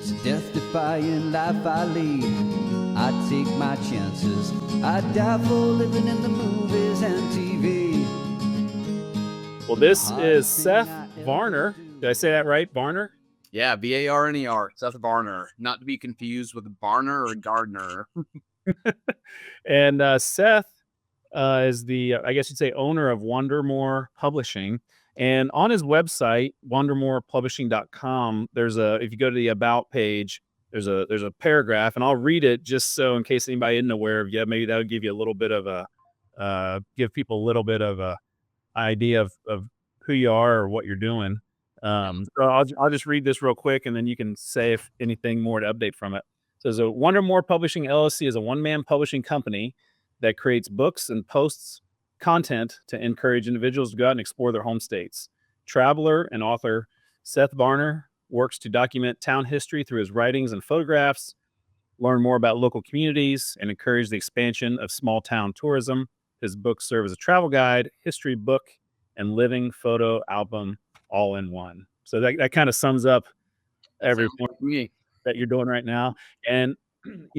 It's a death-defying life I lead. I take my chances. I die for living in the movies and TV. Well, this is Seth Varner. Did I say that right? Varner? Yeah, Varner, Seth Varner. Not to be confused with Barner or Gardner. And Seth is the, I guess you'd say, owner of Wandermore Publishing. And on his website, wandermorepublishing.com, if you go to the About page, there's a paragraph, and I'll read it just so in case anybody isn't aware of you, maybe that would give you a little bit of give people a little bit of a idea of who you are or what you're doing. So I'll just read this real quick, and then you can say if anything more to update from it. So, Wandermore Publishing LLC is a one-man publishing company that creates books and posts content to encourage individuals to go out and explore their home states. Traveler and author Seth Varner works to document town history through his writings and photographs, learn more about local communities, and encourage the expansion of small town tourism. His books serve as a travel guide, history book, and living photo album all in one. So that kind of sums up everything that you're doing right now. And,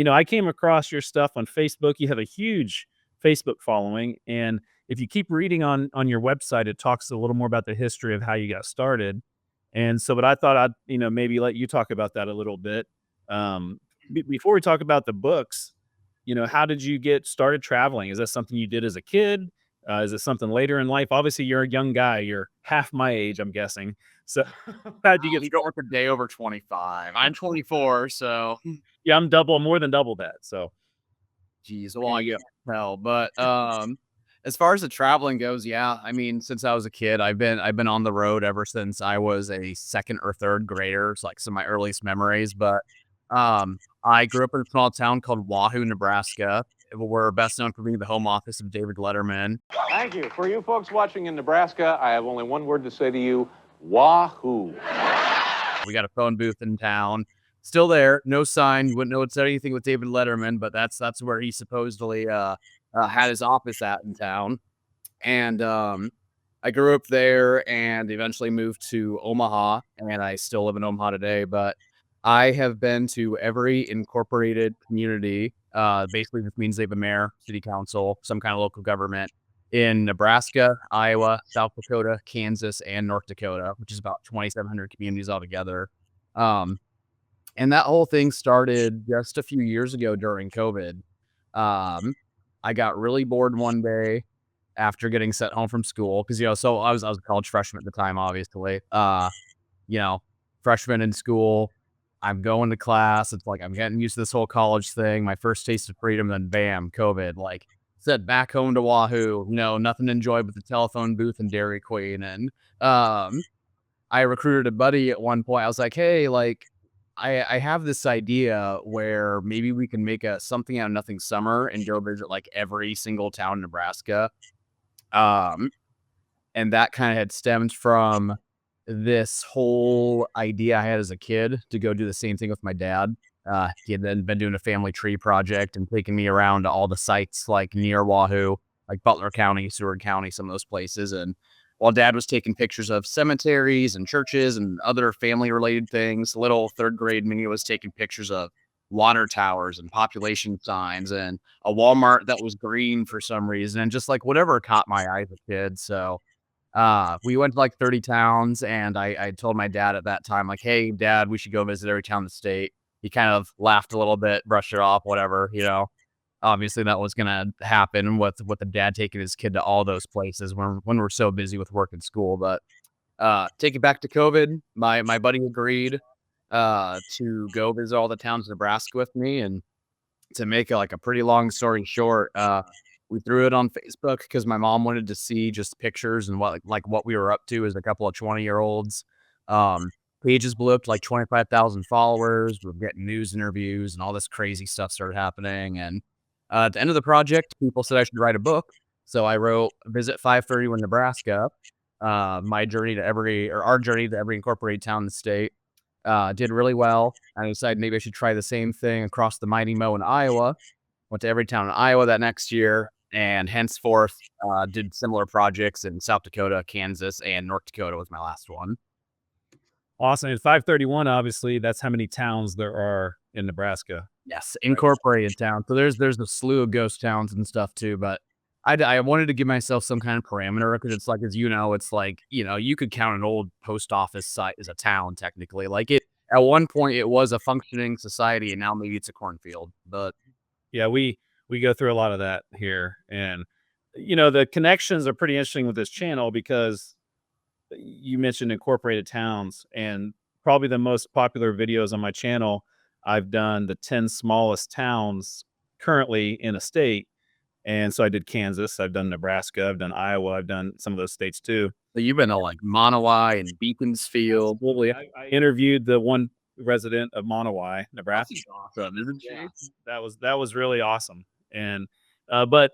I came across your stuff on Facebook. You have a huge Facebook following. And if you keep reading on your website, it talks a little more about the history of how you got started. And so, but I thought I'd, maybe let you talk about that a little bit. Before we talk about the books, how did you get started traveling? Is that something you did as a kid? Is it something later in life? Obviously, you're a young guy. You're half my age, I'm guessing. So how did you get? You don't work a day over 25. I'm 24, so Yeah, I'm more than double that. So, geez, well, I get hell. But as far as the traveling goes, yeah, I mean, since I was a kid, I've been on the road ever since I was a second or third grader. It's like some of my earliest memories. But I grew up in a small town called Wahoo, Nebraska. We're best known for being the home office of David Letterman. Thank you. For you folks watching in Nebraska, I have only one word to say to you: Wahoo. We got a phone booth in town. Still there, no sign. You wouldn't know it's anything with David Letterman, but that's where he supposedly had his office at in town. And I grew up there and eventually moved to Omaha, and I still live in Omaha today. But I have been to every incorporated community. Basically, this means they have a mayor, city council, some kind of local government in Nebraska, Iowa, South Dakota, Kansas, and North Dakota, which is about 2,700 communities altogether. And that whole thing started just a few years ago during COVID. I got really bored one day after getting sent home from school because, so I was a college freshman at the time, obviously. Freshman in school, I'm going to class. It's like I'm getting used to this whole college thing. My first taste of freedom, then bam, COVID. Like, said back home to Wahoo, nothing to enjoy but the telephone booth and Dairy Queen. And I recruited a buddy at one point. I was like, hey, like, I have this idea where maybe we can make something out of nothing summer and go visit like every single town in Nebraska. And that kind of had stemmed from this whole idea I had as a kid to go do the same thing with my dad. He had then been doing a family tree project and taking me around to all the sites like near Wahoo, like Butler County, Seward County, some of those places. And while Dad was taking pictures of cemeteries and churches and other family related things, little third grade me was taking pictures of water towers and population signs and a Walmart that was green for some reason, and just like whatever caught my eye as a kid. So we went to like 30 towns, and I told my dad at that time, like, hey, Dad, we should go visit every town in the state. He kind of laughed a little bit, brushed it off, whatever, Obviously, that was going to happen with the dad taking his kid to all those places when we're so busy with work and school. But take it back to COVID, my buddy agreed to go visit all the towns in Nebraska with me. And to make a pretty long story short, we threw it on Facebook because my mom wanted to see just pictures and what we were up to as a couple of 20-year-olds. Pages blew up to like 25,000 followers. We're getting news interviews and all this crazy stuff started happening. And at the end of the project, people said I should write a book. So I wrote Visit 531 Nebraska, our journey to every incorporated town in the state. Did really well. I decided maybe I should try the same thing across the Mighty Mo in Iowa. Went to every town in Iowa that next year, and henceforth did similar projects in South Dakota, Kansas, and North Dakota was my last one. Awesome. And 531, obviously, that's how many towns there are in Nebraska. Yes, incorporated town. So there's a slew of ghost towns and stuff too, but I wanted to give myself some kind of parameter because it's like, as you know, it's like, you could count an old post office site as a town technically. Like at one point it was a functioning society, and now maybe it's a cornfield. But Yeah, we go through a lot of that here, and the connections are pretty interesting with this channel because you mentioned incorporated towns, and probably the most popular videos on my channel, I've done the 10 smallest towns currently in a state. And so I did Kansas, I've done Nebraska, I've done Iowa, I've done some of those states too. you've been to like Monowai and Beaconsfield. Absolutely. I interviewed the one resident of Monowai, Nebraska. She's awesome, isn't she? Yeah. That was really awesome. And but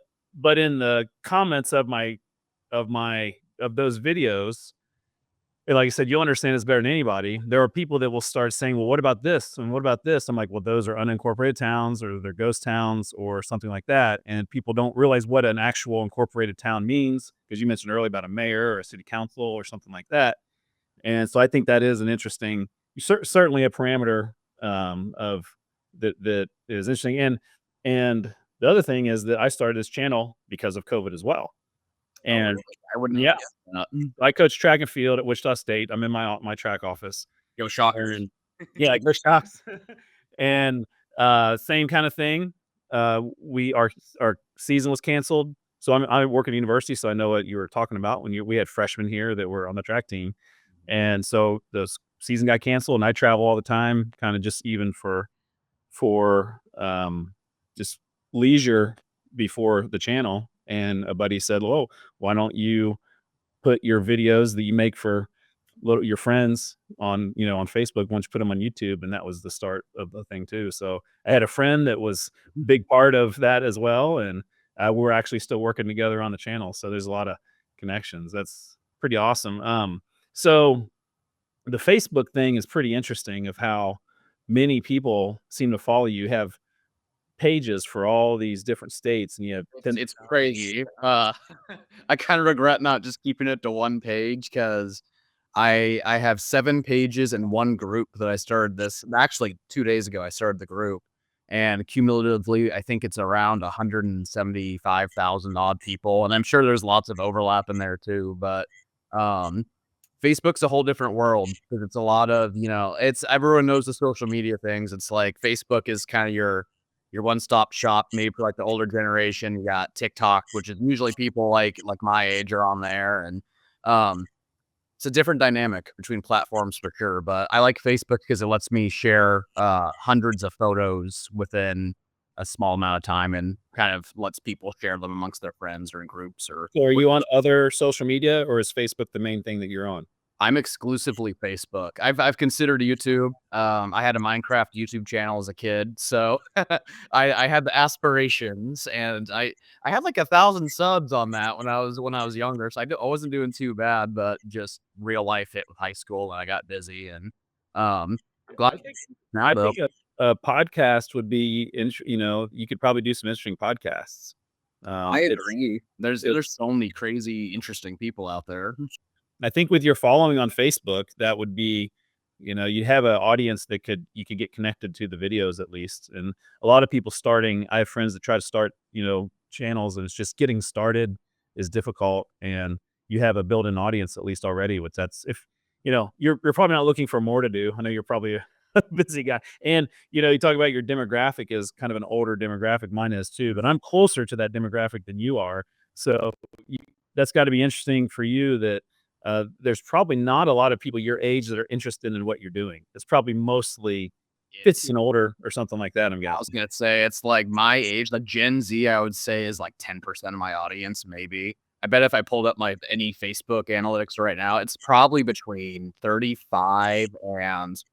in the comments of those videos, and like I said, you'll understand this better than anybody. There are people that will start saying, "Well, what about this? And what about this?" I'm like, "Well, those are unincorporated towns, or they're ghost towns, or something like that." And people don't realize what an actual incorporated town means, because you mentioned earlier about a mayor or a city council or something like that. And so I think that is an interesting, certainly a parameter of that is interesting. And the other thing is that I started this channel because of COVID as well. And I wouldn't. yeah, Uh, I coach track and field at Wichita State. I'm in my track office. Go Shockers. Yeah, go Shots. And same kind of thing. Our season was canceled, so I work at a university, so I know what you were talking about when we had freshmen here that were on the track team, and so the season got canceled, and I travel all the time, kind of just even for just leisure before the channel. And a buddy said, "Well, why don't you put your videos that you make for your friends on Facebook, once you put them on YouTube?" And that was the start of the thing too. So I had a friend that was a big part of that as well, and we're actually still working together on the channel. So there's a lot of connections. That's pretty awesome. So the Facebook thing is pretty interesting, of how many people seem to follow you. You have pages for all these different states, and you have It's crazy. I kind of regret not just keeping it to one page because I have 7 pages in one group that I started this. Actually, 2 days ago, I started the group, and cumulatively, I think it's around 175,000 odd people. And I'm sure there's lots of overlap in there too. But Facebook's a whole different world because it's a lot of, it's everyone knows the social media things. It's like Facebook is kind of your one-stop shop, maybe for like the older generation. You got TikTok, which is usually people like my age are on there, and it's a different dynamic between platforms for sure. But I like Facebook because it lets me share hundreds of photos within a small amount of time, and kind of lets people share them amongst their friends or in groups. Or So are you on other social media, or is Facebook the main thing that you're on? I'm exclusively Facebook. I've considered YouTube. I had a Minecraft YouTube channel as a kid, so I had the aspirations, and I had like 1,000 subs on that when I was younger. So I wasn't doing too bad, but just real life hit with high school, and I got busy. And glad now I though. think a podcast would be, you could probably do some interesting podcasts. I It's agree. There's so many crazy, interesting people out there. I think with your following on Facebook, that would be, you'd have an audience that you could get connected to the videos at least. And a lot of people starting, I have friends that try to start, channels, and it's just getting started is difficult. And you have a built-in audience at least already, which that's, if, you're probably not looking for more to do. I know you're probably a busy guy. And, you talk about your demographic is kind of an older demographic. Mine is too, but I'm closer to that demographic than you are. So that's got to be interesting for you that, there's probably not a lot of people your age that are interested in what you're doing. It's probably mostly 50 and older or something like that, I'm I was guessing. gonna say it's like my age, like Gen Z, I would say is like 10% of my audience, maybe. I bet if I pulled up any Facebook analytics right now, it's probably between 35 and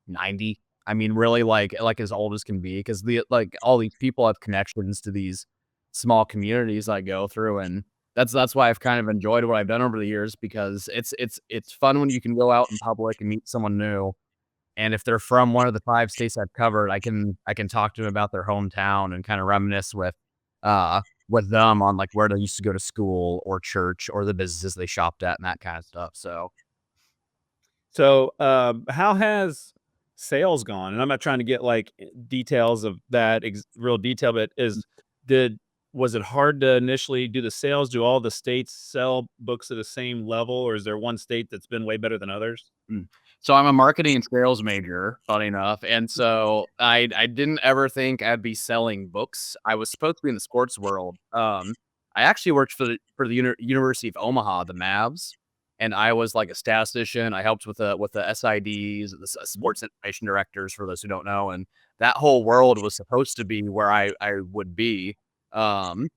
90. I mean, really like as old as can be, because all these people have connections to these small communities I go through, and that's why I've kind of enjoyed what I've done over the years, because it's fun when you can go out in public and meet someone new. And if they're from one of the 5 states I've covered, I can talk to them about their hometown and kind of reminisce with them on like where they used to go to school or church or the businesses they shopped at and that kind of stuff. So So, how has sales gone? And I'm not trying to get like details of that real detail, but did was it hard to initially do the sales? Do all the states sell books at the same level, or is there one state that's been way better than others? Mm. So I'm a marketing and sales major, funny enough, and so I didn't ever think I'd be selling books. I was supposed to be in the sports world. I actually worked for the University of Omaha, the Mavs, and I was like a statistician. I helped with the SIDs, the sports information directors, for those who don't know, and that whole world was supposed to be where I would be, um,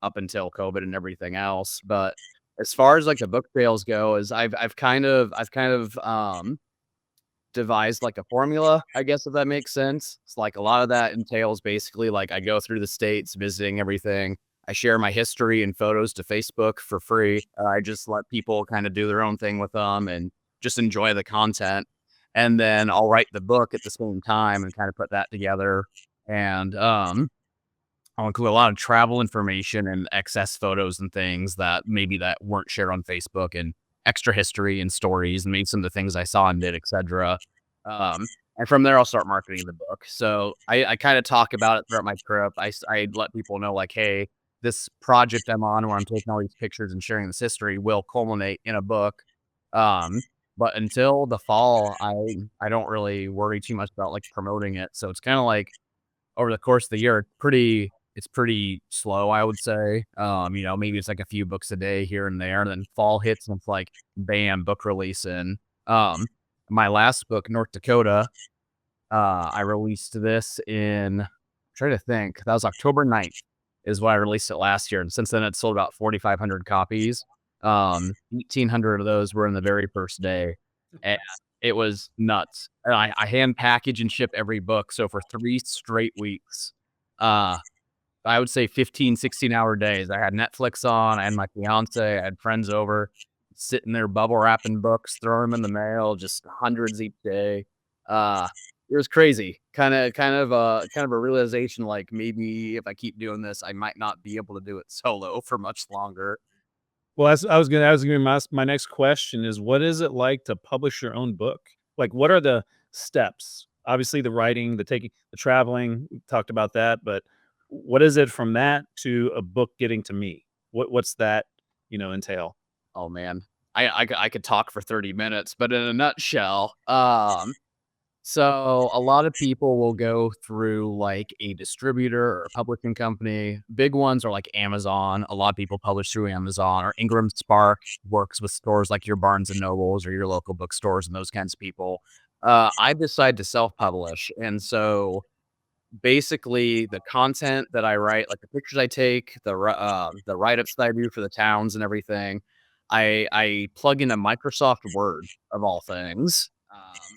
up until COVID and everything else. But as far as like the book sales go, is I've devised like a formula, I guess, if that makes sense. It's like a lot of that entails basically like I go through the states visiting everything. I share my history and photos to Facebook for free. I just let people kind of do their own thing with them and just enjoy the content. And then I'll write the book at the same time and kind of put that together. And I'll include a lot of travel information and excess photos and things that weren't shared on Facebook, and extra history and stories and maybe some of the things I saw and did, etc. And from there, I'll start marketing the book. So I kind of talk about it throughout my trip. I let people know like, hey, this project I'm on where I'm taking all these pictures and sharing this history will culminate in a book. Um, but until the fall, I don't really worry too much about like promoting it. So it's kind of like over the course of the year, it's pretty slow, I would say. Maybe it's like a few books a day here and there. And then fall hits and it's like, bam, book release in. My last book, North Dakota, I released this in, I'm trying to think, that was October 9th is when I released it last year. And since then, it sold about 4,500 copies. 1,800 of those were in the very first day. And it was nuts. And I hand package and ship every book. So for 3 straight weeks, I would say 15, 16-hour days. I had Netflix on, I had my fiance, I had friends over, sitting there bubble wrapping books, throwing them in the mail, just hundreds each day. It was crazy. Kind of a realization like maybe if I keep doing this, I might not be able to do it solo for much longer. Well, I was gonna be my next question is, what is it like to publish your own book? Like, what are the steps? Obviously, the writing, the taking, the traveling, we talked about that, but what is it from that to a book getting to me? What's that, entail? Oh man, I could talk for 30 minutes, but in a nutshell, so a lot of people will go through like a distributor or a publishing company. Big ones are like Amazon. A lot of people publish through Amazon, or Ingram Spark works with stores like your Barnes and Nobles or your local bookstores and those kinds of people. I decided to self-publish, and so basically the content that I write, like the pictures I take, the write-ups that I do for the towns and everything, I plug into Microsoft Word of all things.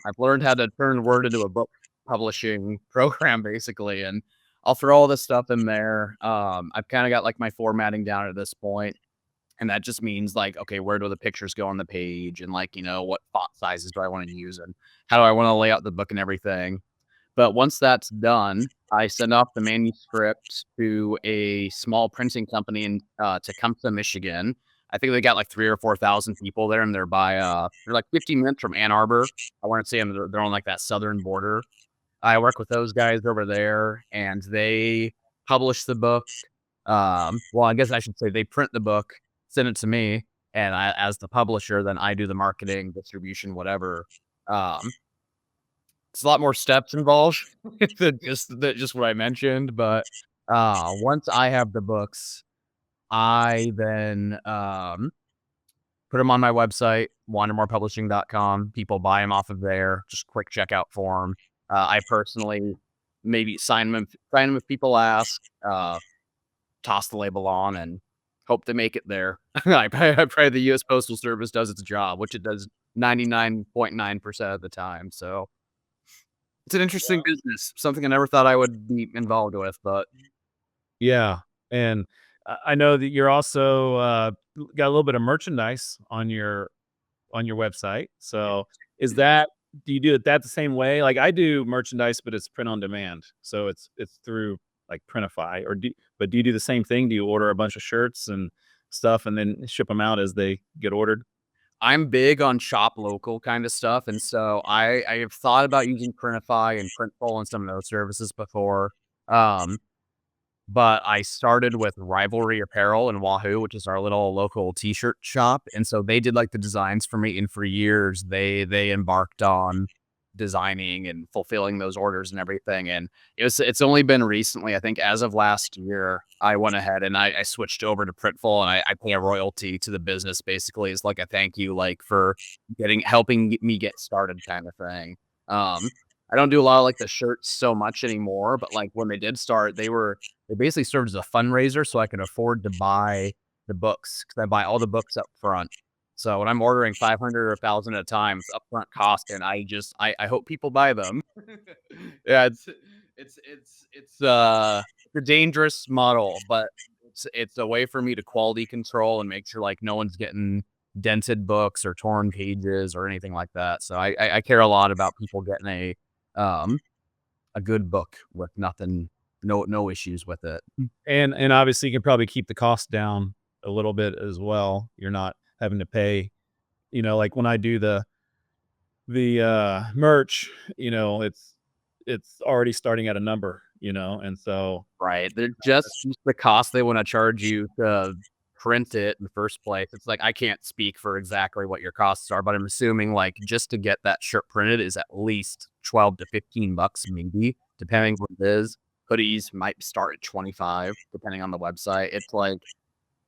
I've learned how to turn Word into a book publishing program basically, and I'll throw all this stuff in there. I've kind of got like my formatting down at this point, and that just means like, okay, where do the pictures go on the page, and like, what font sizes do I want to use, and how do I want to lay out the book and everything. But once that's done, I send off the manuscript to a small printing company in Tecumseh, Michigan. I think they got like 3 or 4,000 people there, and they're like 15 minutes from Ann Arbor. I want to say they're on like that southern border. I work with those guys over there, and they publish the book. Well, I guess I should say they print the book, send it to me, and as the publisher, then I do the marketing, distribution, whatever. It's a lot more steps involved than just what I mentioned, but once I have the books, I then put them on my website, wandermorepublishing.com. People buy them off of there, just quick checkout form. I personally maybe sign them if people ask, toss the label on, and hope to make it there. I pray the U.S. Postal Service does its job, which it does 99.9% of the time. So it's an interesting business, something I never thought I would be involved with, but Yeah, and I know that you're also got a little bit of merchandise on your website. So do you do it that the same way? Like I do merchandise, but it's print on demand. So it's through like Printify, but do you do the same thing? Do you order a bunch of shirts and stuff and then ship them out as they get ordered? I'm big on shop local kind of stuff, and so I have thought about using Printify and Printful and some of those services before. Um, but I started with Rivalry Apparel in Wahoo, which is our little local T-shirt shop, and so they did like the designs for me. And for years, they embarked on designing and fulfilling those orders and everything. And it's only been recently, I think, as of last year, I went ahead and I switched over to Printful, and I pay a royalty to the business basically as like a thank you, like for helping me get started kind of thing. I don't do a lot of like the shirts so much anymore, but like when they did start, they basically served as a fundraiser so I could afford to buy the books because I buy all the books up front. So when I'm ordering 500 or 1,000 at a time, it's upfront cost, and I hope people buy them. Yeah, it's a dangerous model, but it's a way for me to quality control and make sure like no one's getting dented books or torn pages or anything like that. So I care a lot about people getting a good book with no issues with it. And obviously you can probably keep the cost down a little bit as well. You're not having to pay, like when I do the merch, it's already starting at a number, and so Right. They're just the cost they want to charge you to print it in the first place. It's like I can't speak for exactly what your costs are, but I'm assuming like just to get that shirt printed is at least 12 to 15 bucks, maybe, depending what it is. Hoodies might start at 25, depending on the website. It's like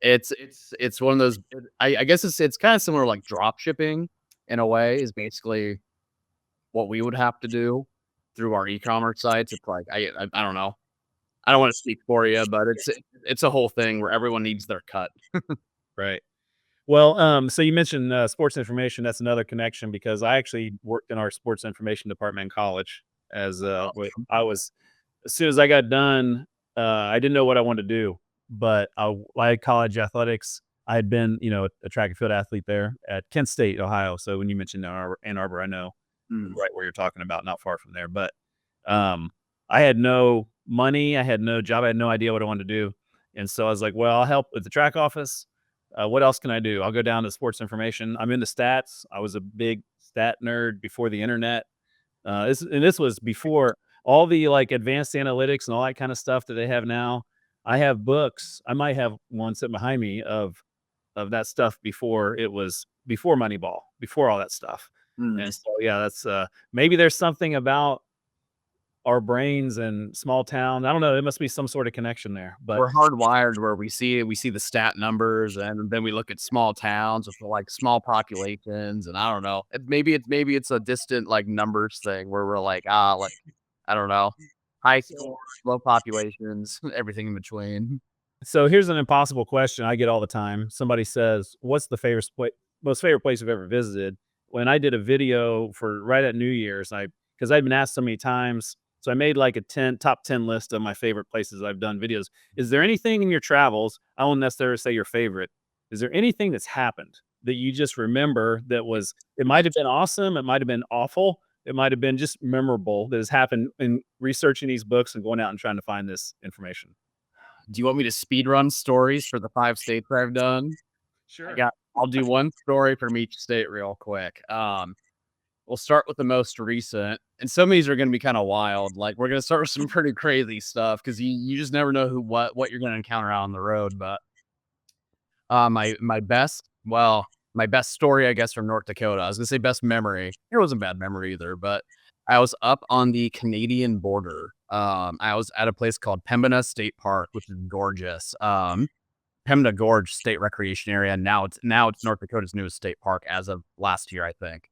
it's one of those. I guess it's kind of similar to like drop shipping in a way. Is basically what we would have to do through our e-commerce sites. It's like I don't know. I don't want to speak for you, but it's a whole thing where everyone needs their cut. right. Well, so you mentioned sports information. That's another connection because I actually worked in our sports information department in college. I was, as soon as I got done, I didn't know what I wanted to do, but I had college athletics. I had been, a track and field athlete there at Kent State, Ohio. So when you mentioned Ann Arbor, I know right where you're talking about, not far from there. But I had no money, I had no job, I had no idea what I wanted to do, and so I was like, "Well, I'll help at the track office. What else can I do? I'll go down to sports information." I'm into stats. I was a big stat nerd before the internet. This was before all the like advanced analytics and all that kind of stuff that they have now. I have books. I might have one sitting behind me of that stuff before Moneyball, before all that stuff. And so yeah, that's maybe there's something about our brains and small town. I don't know. There must be some sort of connection there. But We're hardwired where we see the stat numbers, and then we look at small towns with like small populations, and I don't know. Maybe it's a distant like numbers thing where we're like like I don't know, high scores, low populations, everything in between. so here's an impossible question I get all the time. Somebody says, "What's the most favorite place you've ever visited?" When I did a video for right at New Year's, because I'd been asked so many times, so I made like a top 10 list of my favorite places I've done videos. Is there anything in your travels? I won't necessarily say your favorite. Is there anything that's happened that you just remember it might have been awesome, it might have been awful, it might have been just memorable that has happened in researching these books and going out and trying to find this information? Do you want me to speed run stories for the 5 states I've done? Sure. I'll do one story from each state real quick. We'll start with the most recent, and some of these are going to be kind of wild. Like we're going to start with some pretty crazy stuff because you just never know what you're going to encounter out on the road. But my best story, I guess, from North Dakota. I was going to say best memory. It wasn't a bad memory either, but I was up on the Canadian border. I was at a place called Pembina State Park, which is gorgeous. Pembina Gorge State Recreation Area. Now it's North Dakota's newest state park as of last year, I think.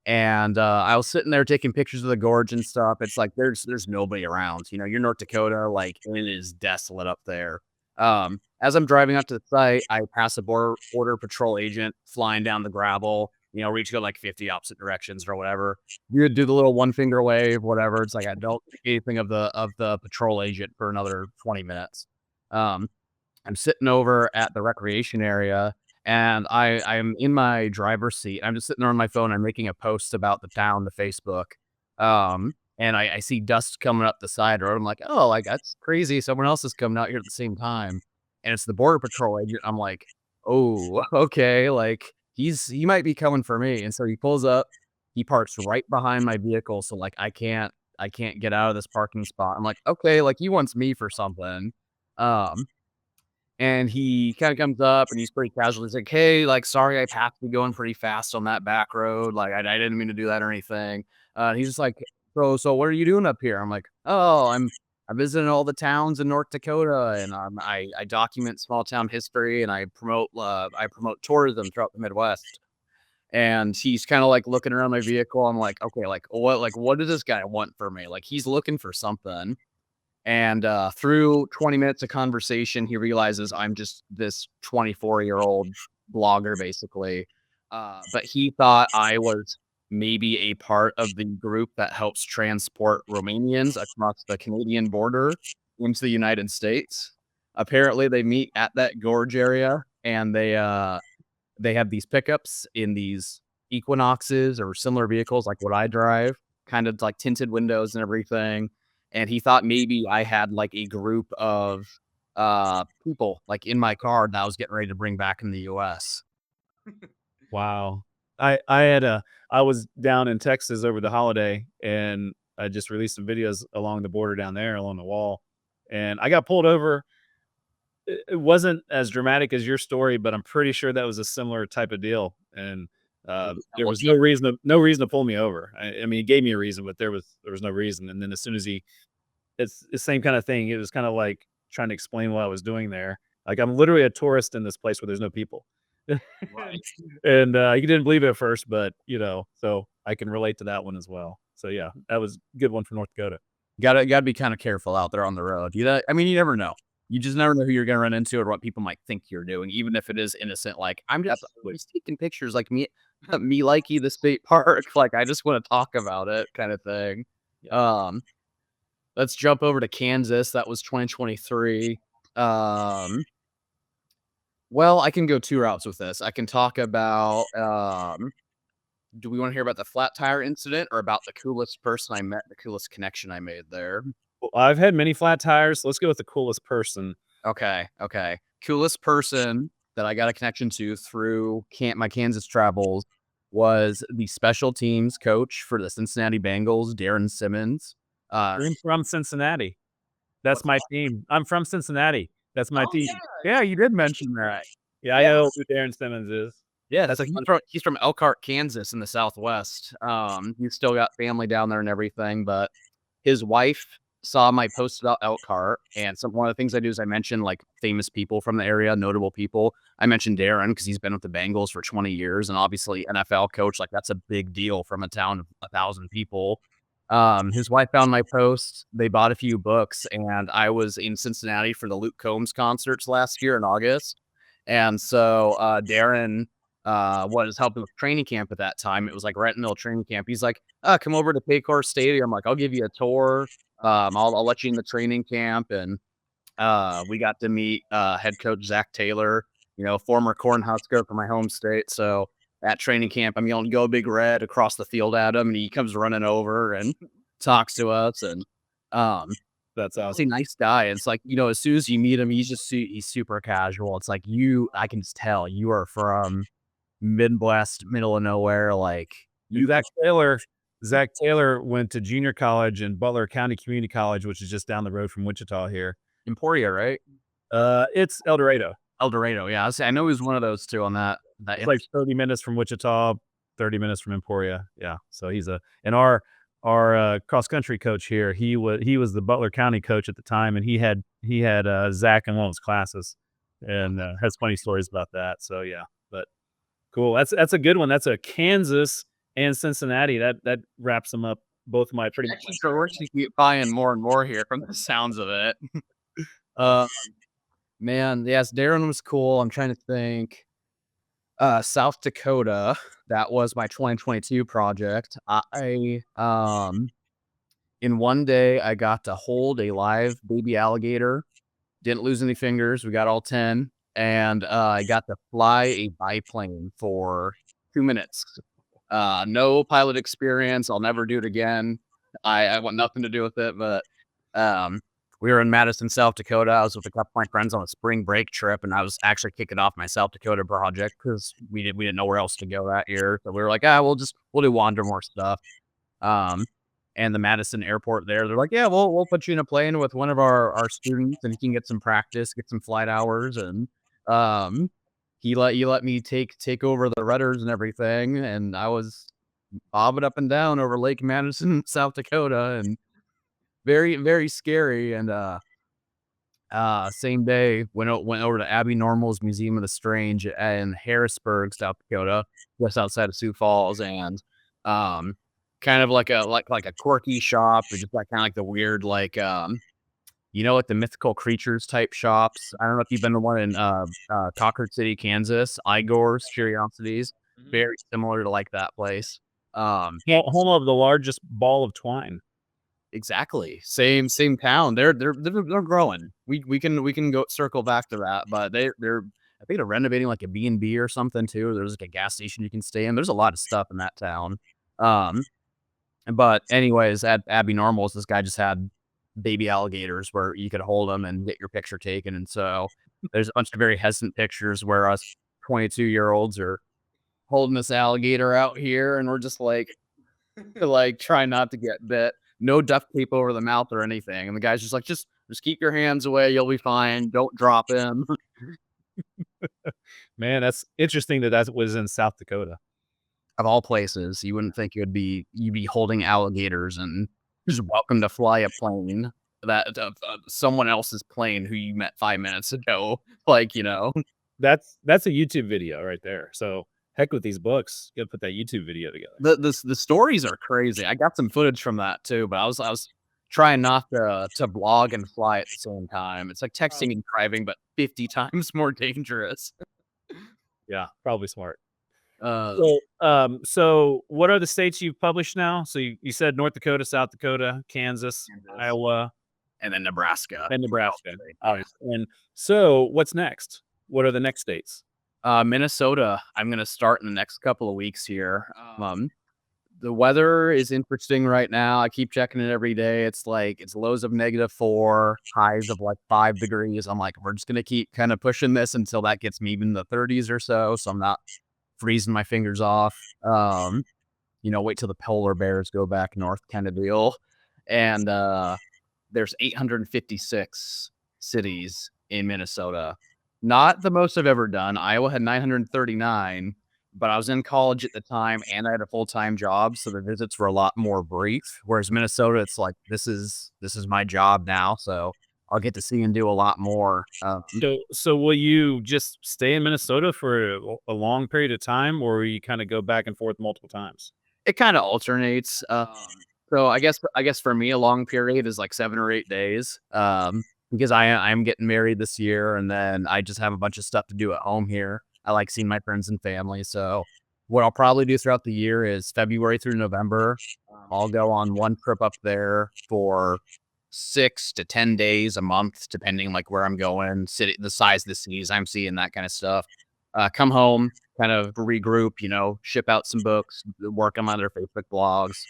And I was sitting there taking pictures of the gorge and stuff. It's like there's nobody around. You're North Dakota, like it is desolate up there. As I'm driving up to the site, I pass a border patrol agent flying down the gravel. Reach go like 50 opposite directions or whatever. You do the little one finger wave, whatever. It's like I don't think anything of the patrol agent for another 20 minutes. I'm sitting over at the recreation area. And I'm in my driver's seat. I'm just sitting there on my phone. I'm making a post about the town to Facebook. And I see dust coming up the side road. I'm like, oh, like that's crazy. Someone else is coming out here at the same time. And it's the border patrol agent. I'm like, oh, okay. Like he might be coming for me. And so he pulls up, he parks right behind my vehicle. So like I can't get out of this parking spot. I'm like, okay, like he wants me for something. And he kind of comes up and he's pretty casual. He's like, hey, like, sorry, I passed you going pretty fast on that back road. Like, I didn't mean to do that or anything. He's just like, so what are you doing up here? I'm like, oh, I'm visiting all the towns in North Dakota, and I document small town history, and I promote tourism throughout the Midwest. And he's kind of like looking around my vehicle. I'm like, okay, like what does this guy want for me? Like, he's looking for something. And through 20 minutes of conversation, he realizes I'm just this 24-year-old blogger, basically. But he thought I was maybe a part of the group that helps transport Romanians across the Canadian border into the United States. Apparently, they meet at that gorge area, and they have these pickups in these Equinoxes or similar vehicles like what I drive, kind of like tinted windows and everything. And he thought maybe I had like a group of people like in my car that I was getting ready to bring back in the US. Wow. I was down in Texas over the holiday, and I just released some videos along the border down there along the wall, and I got pulled over. It wasn't as dramatic as your story, but I'm pretty sure that was a similar type of deal. And there was no reason to pull me over. I mean, he gave me a reason, but there was no reason. And then as soon as it's the same kind of thing. It was kind of like trying to explain what I was doing there. Like, I'm literally a tourist in this place where there's no people. Right. And you didn't believe it at first, but so I can relate to that one as well. So yeah, that was a good one for North Dakota. Gotta be kind of careful out there on the road. I mean, you never know. You just never know who you're gonna run into or what people might think you're doing, even if it is innocent. Like I'm just taking pictures, like me likey the state park. Like I just want to talk about it, kind of thing. Let's jump over to Kansas. That was 2023. Well, I can go two routes with this. I can talk about do we want to hear about the flat tire incident or about the coolest person I met, the coolest connection I made there? Well, I've had many flat tires. Let's go with the coolest person. Okay. Coolest person that I got a connection to through my Kansas travels was the special teams coach for the Cincinnati Bengals, Darren Simmons. I'm from Cincinnati. That's my team. I'm from Cincinnati. That's my team. Yeah, you did mention that. Yeah, I know who Darren Simmons is. Yeah, that's like he's from Elkhart, Kansas, in the Southwest. He's still got family down there and everything, but his wife saw my post about Elkhart, and one of the things I do is I mention like famous people from the area, notable people. I mentioned Darren because he's been with the Bengals for 20 years, and obviously NFL coach. Like that's a big deal from a town of 1,000 people. His wife found my post. They bought a few books, and I was in Cincinnati for the Luke Combs concerts last year in August, and so Darren was helping with training camp at that time. It was like right in the middle of training camp. He's like, come over to Paycor Stadium. Like, I'll give you a tour. I'll let you in the training camp. And we got to meet head coach Zach Taylor, former Cornhusker from my home state. So at training camp, I'm yelling, "Go Big Red" across the field at him. And he comes running over and talks to us. And that's awesome. He's a nice guy. It's like, as soon as you meet him, he's super casual. It's like I can just tell you are from Midwest, middle of nowhere. Like Zach Taylor went to junior college in Butler County Community College, which is just down the road from Wichita here. Emporia, right? It's El Dorado. Yeah. I know he was one of those two on that. It's like 30 minutes from Wichita, 30 minutes from Emporia. Yeah. So he's and our cross country coach here, he was the Butler County coach at the time, and he had Zach in one of his classes, and has funny stories about that. So yeah, but cool. That's a good one. That's a Kansas and Cincinnati. That wraps them up. Both of my pretty much. So we're going to keep buying more and more here from the sounds of it. Man, yes, Darren was cool. I'm trying to think. South Dakota, that was my 2022 project. I in one day I got to hold a live baby alligator. Didn't lose any fingers. We got all 10, and I got to fly a biplane for 2 minutes. No pilot experience. I'll never do it again. I want nothing to do with it, but we were in Madison, South Dakota. I was with a couple of my friends on a spring break trip, and I was actually kicking off my South Dakota project because we didn't know where else to go that year. So we were like, we'll do Wandermore stuff. And the Madison airport there, they're like, yeah, we'll put you in a plane with one of our students, and you can get some practice, get some flight hours, and he let me take over the rudders and everything, and I was bobbing up and down over Lake Madison, South Dakota, and very, very scary. And same day went over to Abby Normal's Museum of the Strange in Harrisburg, South Dakota, just outside of Sioux Falls, and kind of like a quirky shop, or just like kind of like the weird like the mythical creatures type shops. I don't know if you've been to one in Cochard City, Kansas, Igor's Curiosities, very similar to like that place. Home of the largest ball of twine. Exactly. Same town. They're growing. We can go circle back to that, but they're I think they're renovating like a B&B or something too. There's like a gas station you can stay in. There's a lot of stuff in that town. But anyways, at Abby Normal's, this guy just had baby alligators where you could hold them and get your picture taken. And so there's a bunch of very hesitant pictures where us 22-year-olds are holding this alligator out here, and we're just like trying not to get bit. No duct tape over the mouth or anything. And the guy's just like, just keep your hands away. You'll be fine. Don't drop him. Man, that's interesting that was in South Dakota. Of all places, you wouldn't think you'd be holding alligators and just welcome to fly a plane that someone else's plane who you met 5 minutes ago. That's a YouTube video right there. So heck with these books, you gotta put that YouTube video together. The stories are crazy. I got some footage from that too, but I was trying not to blog and fly at the same time. It's like texting and driving, but 50 times more dangerous. Yeah, probably smart. So what are the states you've published now? So you said North Dakota, South Dakota, Kansas, Iowa, and then Nebraska. And so what's next? What are the next states? Minnesota, I'm going to start in the next couple of weeks here. The weather is interesting right now. I keep checking it every day. It's lows of -4, highs of like 5 degrees. I'm like, we're just going to keep kind of pushing this until that gets me even the 30s or so. So I'm not freezing my fingers off. Wait till the polar bears go back north kind of deal. And there's 856 cities in Minnesota. Not the most I've ever done. Iowa had 939, but I was in college at the time and I had a full-time job, so the visits were a lot more brief. Whereas Minnesota, it's like this is my job now, so I'll get to see and do a lot more. So will you just stay in Minnesota for a long period of time, or will you kind of go back and forth multiple times? It kind of alternates. So I guess for me, a long period is like 7 or 8 days. Because I'm getting married this year, and then I just have a bunch of stuff to do at home here. I like seeing my friends and family. So what I'll probably do throughout the year is February through November. I'll go on one trip up there for 6 to 10 days a month, depending like where I'm going, the size of the cities I'm seeing, that kind of stuff. Come home, kind of regroup, ship out some books, work on my other Facebook blogs,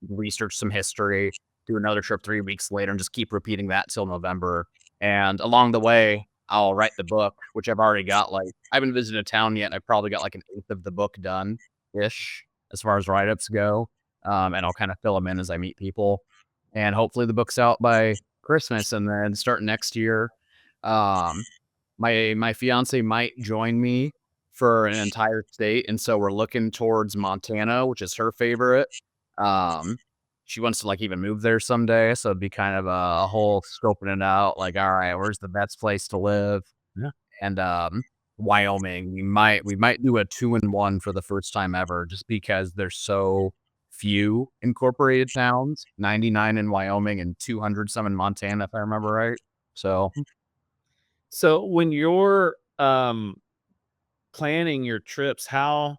research some history, do another trip 3 weeks later, and just keep repeating that till November. And along the way, I'll write the book, which I've already got. I haven't visited a town yet, and I've probably got like an 1/8 of the book done-ish as far as write-ups go. And I'll kind of fill them in as I meet people. And hopefully the book's out by Christmas, and then starting next year, my fiance might join me for an entire state, and so we're looking towards Montana, which is her favorite. She wants to even move there someday, so it'd be kind of a whole scoping it out. All right, where's the best place to live? Yeah. And Wyoming, we might do a 2-in-1 for the first time ever, just because there's so few incorporated towns. 99 in Wyoming and 200 some in Montana, if I remember right. So when you're planning your trips, how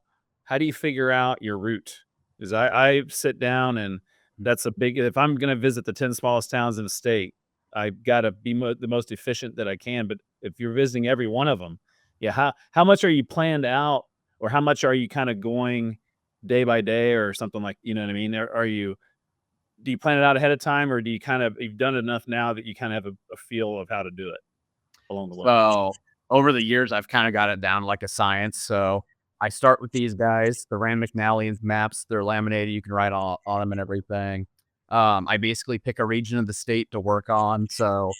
do you figure out your route? Because I sit down, and that's if I'm going to visit the 10 smallest towns in the state, I've got to be the most efficient that I can. But if you're visiting every one of them, how much are you planned out, or how much are you kind of going day by day or something, like, you know what I mean? Are you do you plan it out ahead of time, or do you you've done it enough now that you kind of have a feel of how to do it along the way? So over the years, I've kind of got it down like a science. So I start with these guys, the Rand McNally maps. They're laminated. You can write on them and everything. I basically pick a region of the state to work on. So,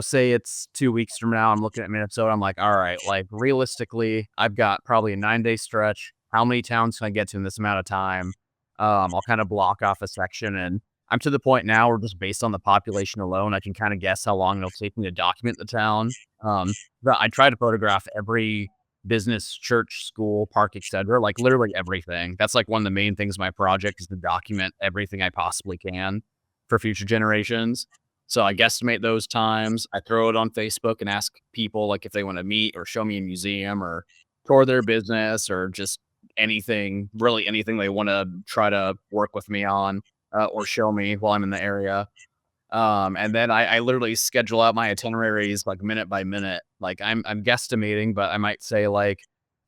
say it's 2 weeks from now, I'm looking at Minnesota. I'm like, all right, like realistically, I've got probably a 9-day stretch. How many towns can I get to in this amount of time? I'll kind of block off a section, and I'm to the point now where just based on the population alone, I can kind of guess how long it'll take me to document the town. But I try to photograph every business, church, school, park, etc. Like literally everything. That's like one of the main things of my project is to document everything I possibly can for future generations. So I guesstimate those times. I throw it on Facebook and ask people like if they want to meet or show me a museum or tour their business or just anything, really anything they want to try to work with me on or show me while I'm in the area. And then I literally schedule out my itineraries like minute by minute. Like I'm guesstimating, but I might say like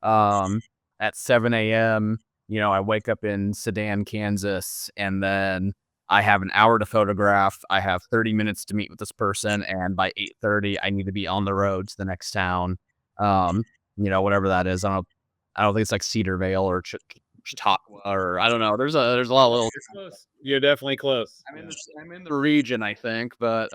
at 7 a.m., I wake up in Sedan, Kansas, and then I have an hour to photograph. I have 30 minutes to meet with this person, and by 8:30, I need to be on the road to the next town. Whatever that is. I don't think it's like Cedarvale or Chautauqua or I don't know. There's a lot of little. You're definitely close. I'm in the region, I think, but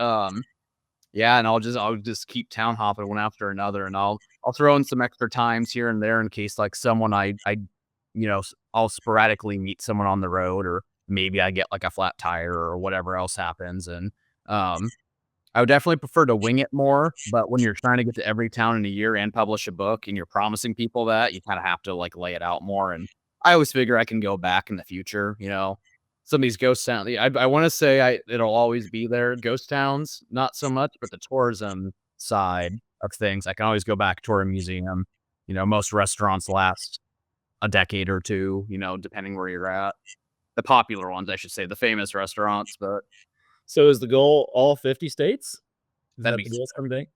yeah, and I'll just keep town hopping one after another, and I'll throw in some extra times here and there in case like someone I'll sporadically meet someone on the road, or maybe I get like a flat tire or whatever else happens, and I would definitely prefer to wing it more, but when you're trying to get to every town in a year and publish a book and you're promising people that, you kind of have to like lay it out more. And I always figure I can go back in the future, some of these ghost towns. I want to say it'll always be there. Ghost towns, not so much, but the tourism side of things, I can always go back, tour a museum. Most restaurants last a decade or two, depending where you're at. The popular ones, I should say, the famous restaurants, but. So is the goal all 50 states? Is that That'd the be goal someday?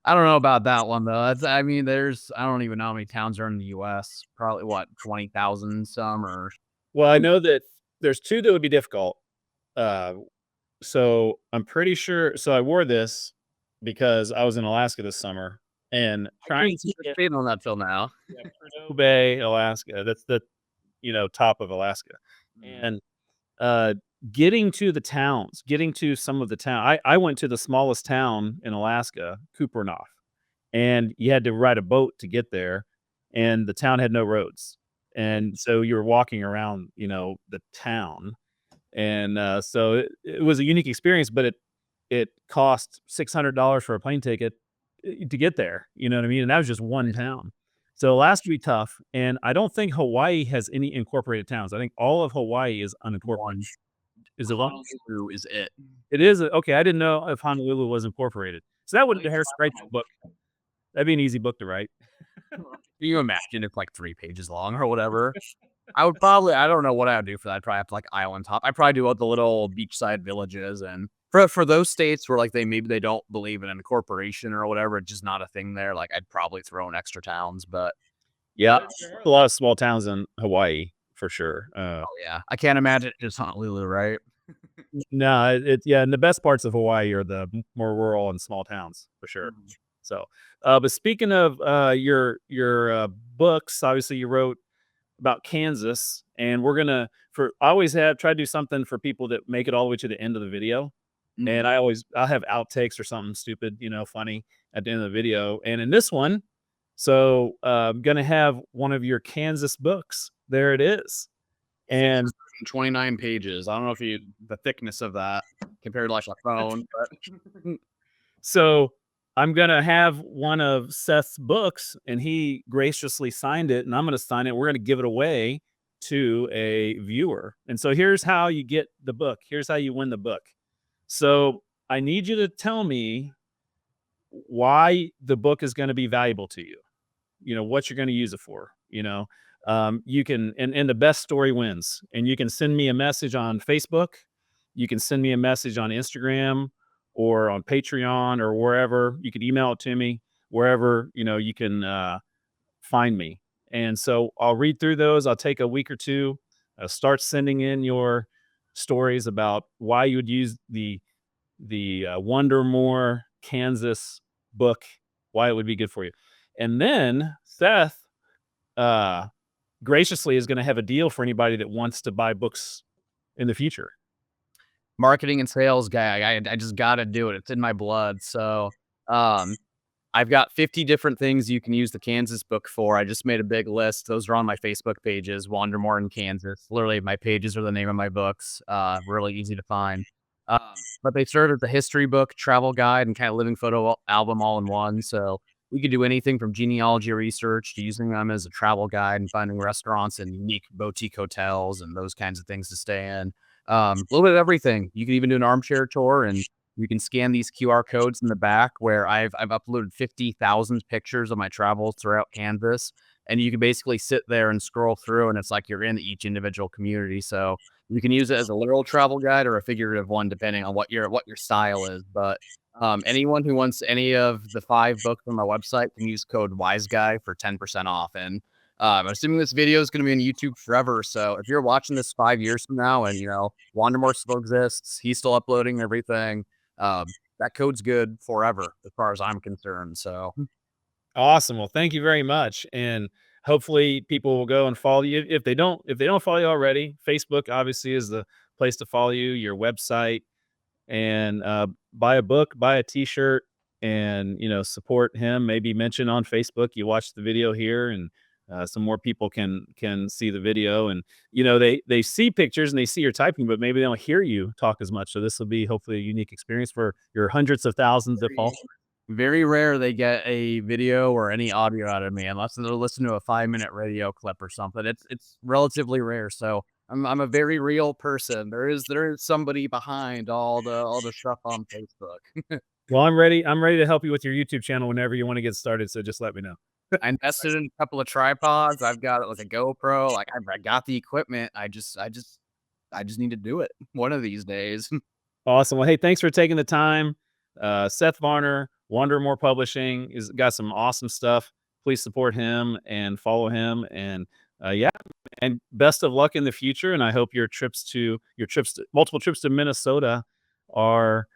I don't know about that one though. I don't even know how many towns are in the U.S. Probably 20,000 some or. Well, I know that there's 2 that would be difficult. So I'm pretty sure. So I wore this because I was in Alaska this summer and trying to get Stayed on that till now. Prudhoe Bay, Alaska. That's the top of Alaska, and getting to the towns, getting to some of the town. I went to the smallest town in Alaska, Kupernoff, and you had to ride a boat to get there, and the town had no roads, and so you were walking around, the town, and so it was a unique experience, but it cost $600 for a plane ticket to get there. You know what I mean? And that was just one town. So Alaska would be tough, and I don't think Hawaii has any incorporated towns. I think all of Hawaii is unincorporated. Is it one? Honolulu is it? It is okay. I didn't know if Honolulu was incorporated. So that wouldn't hurt to write that book. That'd be an easy book to write. Can you imagine if like 3 pages long or whatever? I don't know what I would do for that. I'd probably have to like island top. I'd probably do all the little beachside villages, and for those states where like maybe they don't believe in incorporation or whatever, it's just not a thing there. Like I'd probably throw in extra towns, but Yeah, a lot of small towns in Hawaii for sure. oh yeah, I can't imagine just Honolulu, right? No, and the best parts of Hawaii are the more rural and small towns for sure. So, but speaking of your books, obviously you wrote about Kansas, and we're gonna I always try to do something for people that make it all the way to the end of the video, and I'll have outtakes or something stupid, funny at the end of the video. And in this one, so I'm gonna have one of your Kansas books. There it is, and 29 pages. I don't know if the thickness of that compared to like a phone, but so I'm gonna have one of Seth's books, and he graciously signed it, and I'm gonna sign it. We're gonna give it away to a viewer. And so here's how you get the book. Here's how you win the book. So I need you to tell me why the book is going to be valuable to you. What you're going to use it for. You can, and the best story wins. And you can send me a message on Facebook. You can send me a message on Instagram or on Patreon or wherever. You can email it to me, wherever, you can find me. And so I'll read through those. I'll take a week or two, start sending in your stories about why you would use the Wandermore, Kansas book, why it would be good for you. And then Seth graciously is going to have a deal for anybody that wants to buy books in the future. Marketing and sales guy. I just got to do it. It's in my blood. So I've got 50 different things you can use the Kansas book for. I just made a big list. Those are on my Facebook pages, Wandermore in Kansas. Literally, my pages are the name of my books. Really easy to find. But they started the history book, travel guide, and kind of living photo album all in one. So we could do anything from genealogy research to using them as a travel guide and finding restaurants and unique boutique hotels and those kinds of things to stay in. A little bit of everything. You can even do an armchair tour, and you can scan these QR codes in the back where I've uploaded 50,000 pictures of my travels throughout Kansas. And you can basically sit there and scroll through, and it's like you're in each individual community. So you can use it as a literal travel guide or a figurative one, depending on what your style is. But anyone who wants any of the 5 books on my website can use code WISEGUY for 10% off. And I'm assuming this video is going to be on YouTube forever. So if you're watching this 5 years from now and, Wandermore still exists, he's still uploading everything, that code's good forever as far as I'm concerned. So Awesome. Well, thank you very much. And hopefully people will go and follow you. If they don't follow you already, Facebook obviously is the place to follow you, your website, and buy a book, buy a t-shirt, and support him. Maybe mention on Facebook you watched the video here, and some more people can see the video. And they see pictures and they see your typing, but maybe they don't hear you talk as much. So this will be hopefully a unique experience for your hundreds of thousands of followers. very rare they get a video or any audio out of me unless they're listening to a 5-minute radio clip or something. It's relatively rare. So I'm a very real person. There is somebody behind all the stuff on Facebook. Well, I'm ready to help you with your YouTube channel whenever you want to get started. So just let me know. I invested in a couple of tripods. I've got like a GoPro. Like I got the equipment. I just need to do it one of these days. Awesome. Well, hey, thanks for taking the time. Seth Varner, Wandermore Publishing, is got some awesome stuff. Please support him and follow him. And and best of luck in the future. And I hope your multiple trips to Minnesota are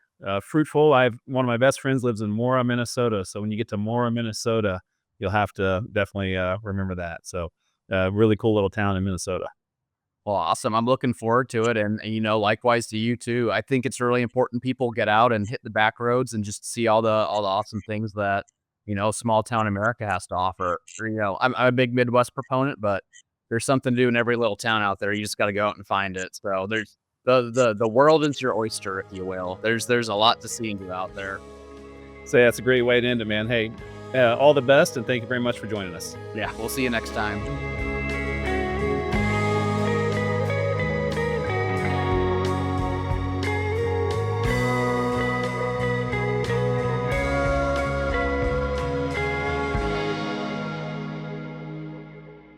fruitful. One of my best friends lives in Mora, Minnesota. So when you get to Mora, Minnesota, you'll have to definitely remember that. So really cool little town in Minnesota. Well, awesome. I'm looking forward to it. And likewise to you too. I think it's really important people get out and hit the back roads and just see all the awesome things that, small town America has to offer. I'm a big Midwest proponent, but there's something to do in every little town out there. You just got to go out and find it. So there's the world is your oyster, if you will. There's a lot to see and do out there. So that's a great way to end it, man. Hey, all the best. And thank you very much for joining us. Yeah. We'll see you next time.